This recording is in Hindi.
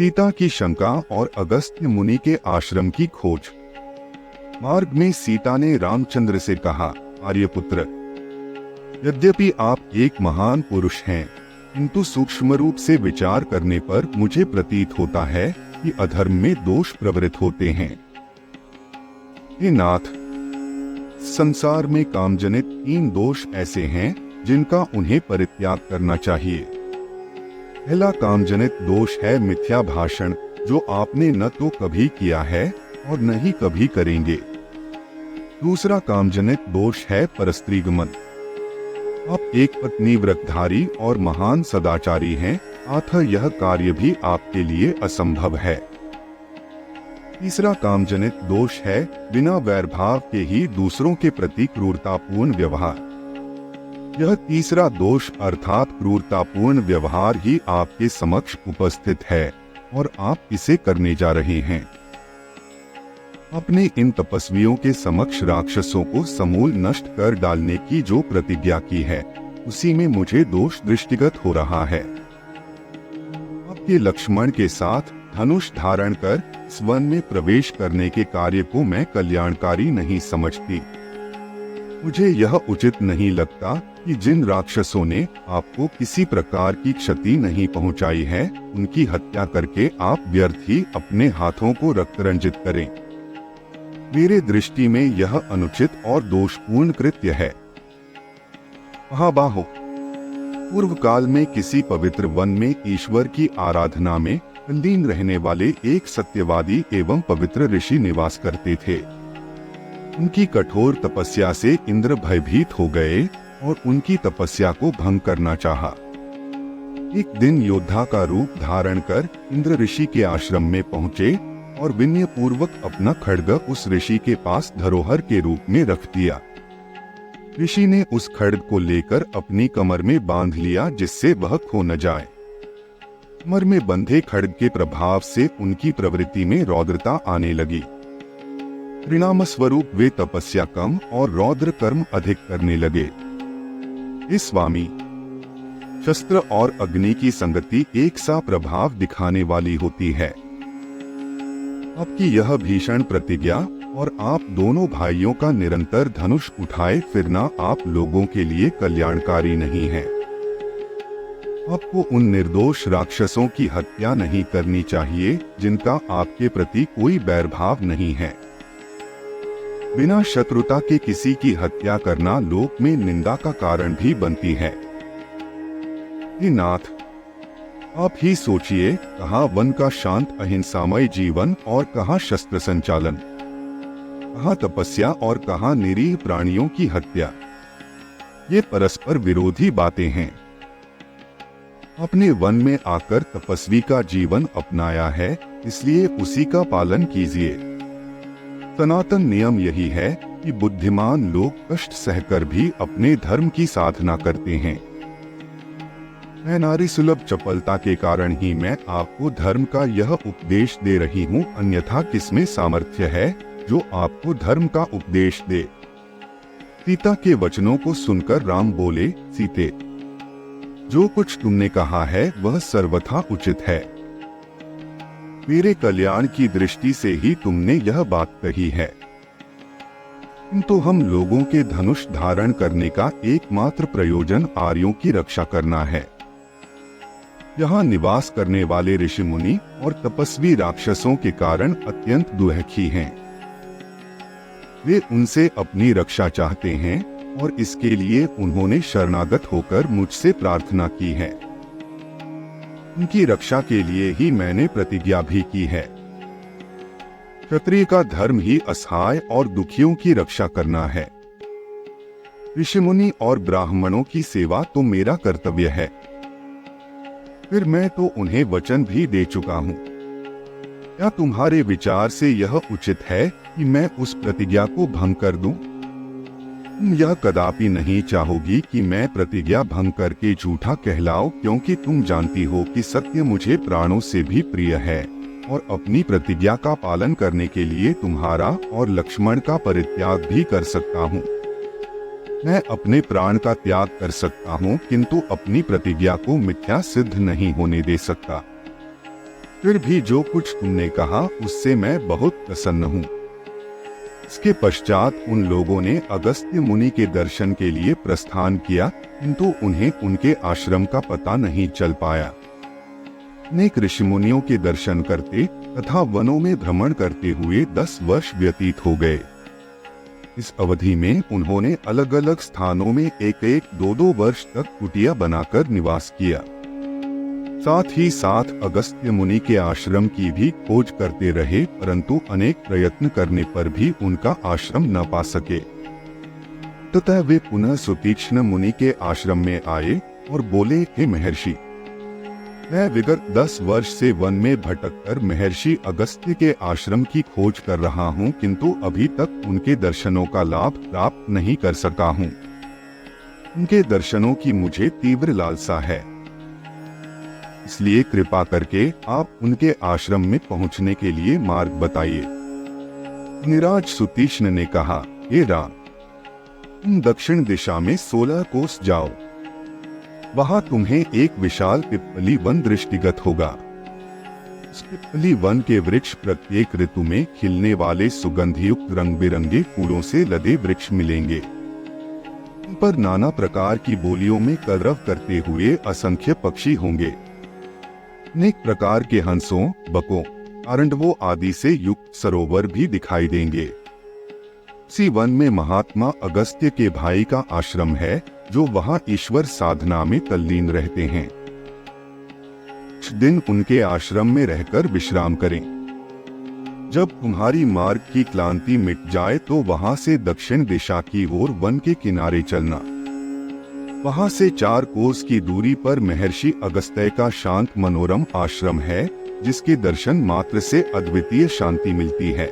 सीता की शंका और अगस्त्य मुनि के आश्रम की खोज। मार्ग में सीता ने रामचंद्र से कहा, आर्यपुत्र, यद्यपि आप एक महान पुरुष हैं, किंतु सूक्ष्म रूप से विचार करने पर मुझे प्रतीत होता है कि अधर्म में दोष प्रवृत्त होते हैं। हे नाथ, संसार में कामजनित 3 दोष ऐसे हैं जिनका उन्हें परित्याग करना चाहिए। पहला कामजनित दोष है मिथ्या भाषण, जो आपने न तो कभी किया है और न ही कभी करेंगे। दूसरा कामजनित दोष है परस्त्रीगमन। आप एक पत्नी व्रतधारी और महान सदाचारी हैं, अतः यह कार्य भी आपके लिए असंभव है। तीसरा कामजनित दोष है बिना वैरभाव के ही दूसरों के प्रति क्रूरतापूर्ण व्यवहार। यह तीसरा दोष अर्थात क्रूरतापूर्ण व्यवहार ही आपके समक्ष उपस्थित है और आप इसे करने जा रहे हैं। अपने इन तपस्वियों के समक्ष राक्षसों को समूल नष्ट कर डालने की जो प्रतिज्ञा की है, उसी में मुझे दोष दृष्टिगत हो रहा है। आपके लक्ष्मण के साथ धनुष धारण कर इस वन में प्रवेश करने के कार्य को मैं कल्याणकारी नहीं समझती। मुझे यह उचित नहीं लगता कि जिन राक्षसों ने आपको किसी प्रकार की क्षति नहीं पहुंचाई है, उनकी हत्या करके आप व्यर्थ ही अपने हाथों को रक्तरंजित करें। मेरे दृष्टि में यह अनुचित और दोषपूर्ण कृत्य है। महाबाहो, पूर्व काल में किसी पवित्र वन में ईश्वर की आराधना में तल्लीन रहने वाले एक सत्यवादी एवं पवित्र ऋषि निवास करते थे। उनकी कठोर तपस्या से इंद्र भयभीत हो गए और उनकी तपस्या को भंग करना चाहा। एक दिन योद्धा का रूप धारण कर इंद्र ऋषि के आश्रम में पहुंचे और विनय पूर्वक अपना खड्ग उस ऋषि के पास धरोहर के रूप में रख दिया। ऋषि ने उस खड्ग को लेकर अपनी कमर में बांध लिया, जिससे वह खो न जाए। कमर में बंधे खड्ग के प्रभाव से उनकी प्रवृत्ति में रौद्रता आने लगी। परिणाम स्वरूप वे तपस्या कम और रौद्र कर्म अधिक करने लगे। हे स्वामी, शस्त्र और अग्नि की संगति एक सा प्रभाव दिखाने वाली होती है। आपकी यह भीषण प्रतिज्ञा और आप दोनों भाइयों का निरंतर धनुष उठाए फिरना आप लोगों के लिए कल्याणकारी नहीं है। आपको उन निर्दोष राक्षसों की हत्या नहीं करनी चाहिए जिनका आपके प्रति कोई बैरभाव नहीं है। बिना शत्रुता के किसी की हत्या करना लोक में निंदा का कारण भी बनती है। हे नाथ, आप ही सोचिए, कहाँ वन का शांत अहिंसामय जीवन और कहाँ शस्त्र संचालन, कहाँ तपस्या और कहाँ निरीह प्राणियों की हत्या। ये परस्पर विरोधी बातें हैं। अपने वन में आकर तपस्वी का जीवन अपनाया है, इसलिए उसी का पालन कीजिए। सनातन नियम यही है कि बुद्धिमान लोग कष्ट सहकर भी अपने धर्म की साधना करते हैं। मैं नारी सुलभ चपलता के कारण ही मैं आपको धर्म का यह उपदेश दे रही हूँ, अन्यथा किसमें सामर्थ्य है जो आपको धर्म का उपदेश दे। सीता के वचनों को सुनकर राम बोले, सीते, जो कुछ तुमने कहा है वह सर्वथा उचित है। मेरे कल्याण की दृष्टि से ही तुमने यह बात कही है। किंतु हम लोगों के धनुष धारण करने का एकमात्र प्रयोजन आर्यों की रक्षा करना है। यहाँ निवास करने वाले ऋषि मुनि और तपस्वी राक्षसों के कारण अत्यंत दुखी हैं। वे उनसे अपनी रक्षा चाहते हैं और इसके लिए उन्होंने शरणागत होकर मुझसे प्रार्थना की है। उनकी रक्षा के लिए ही मैंने प्रतिज्ञा भी की है। क्षत्रिय का धर्म ही असहाय और दुखियों की रक्षा करना है। ऋषि मुनि और ब्राह्मणों की सेवा तो मेरा कर्तव्य है। फिर मैं तो उन्हें वचन भी दे चुका हूँ। क्या तुम्हारे विचार से यह उचित है कि मैं उस प्रतिज्ञा को भंग कर दूं? तुम यह कदापि नहीं चाहोगी कि मैं प्रतिज्ञा भंग करके झूठा कहलाऊं, क्योंकि तुम जानती हो कि सत्य मुझे प्राणों से भी प्रिय है और अपनी प्रतिज्ञा का पालन करने के लिए तुम्हारा और लक्ष्मण का परित्याग भी कर सकता हूँ। मैं अपने प्राण का त्याग कर सकता हूँ, किंतु अपनी प्रतिज्ञा को मिथ्या सिद्ध नहीं होने दे सकता। फिर भी जो कुछ तुमने कहा उससे मैं बहुत प्रसन्न हूँ। इसके पश्चात उन लोगों ने अगस्त्य मुनि के दर्शन के लिए प्रस्थान किया, किंतु उन्हें उनके आश्रम का पता नहीं चल पाया। अनेक ऋषिमुनियों के दर्शन करते तथा वनों में भ्रमण करते हुए 10 वर्ष व्यतीत हो गए। इस अवधि में उन्होंने अलग अलग स्थानों में एक एक 2-2 वर्ष तक कुटिया बनाकर निवास किया। साथ ही साथ अगस्त्य मुनि के आश्रम की भी खोज करते रहे, परंतु अनेक प्रयत्न करने पर भी उनका आश्रम न पा सके। ततः वे पुनः सुतीक्ष्ण मुनि के आश्रम में आए और बोले, हे महर्षि, मैं विगत 10 वर्ष से वन में भटककर महर्षि अगस्त्य के आश्रम की खोज कर रहा हूँ, किंतु अभी तक उनके दर्शनों का लाभ प्राप्त नहीं कर सका हूँ। उनके दर्शनों की मुझे तीव्र लालसा है, इसलिए कृपा करके आप उनके आश्रम में पहुँचने के लिए मार्ग बताइए। निराज सुतीक्ष्ण ने कहा, हे राम, तुम दक्षिण दिशा में 16 कोस जाओ। वहां तुम्हें एक विशाल पिप्पली वन दृष्टिगत होगा। उस पिप्पली वन के वृक्ष प्रत्येक ऋतु में खिलने वाले सुगंधयुक्त रंग बिरंगे फूलों से लदे वृक्ष मिलेंगे। उन पर नाना प्रकार की बोलियों में कलरव करते हुए असंख्य पक्षी होंगे। अनेक प्रकार के हंसों, बकों, आरंडवों आदि से युक्त सरोवर भी दिखाई देंगे। इसी वन में महात्मा अगस्त्य के भाई का आश्रम है, जो वहां ईश्वर साधना में तल्लीन रहते हैं। कुछ दिन उनके आश्रम में रहकर विश्राम करें। जब तुम्हारी मार्ग की क्लांति मिट जाए तो वहां से दक्षिण दिशा की ओर वन के किनारे चलना। वहां से 4 कोस की दूरी पर महर्षि अगस्त्य का शांत मनोरम आश्रम है, जिसके दर्शन मात्र से अद्वितीय शांति मिलती है।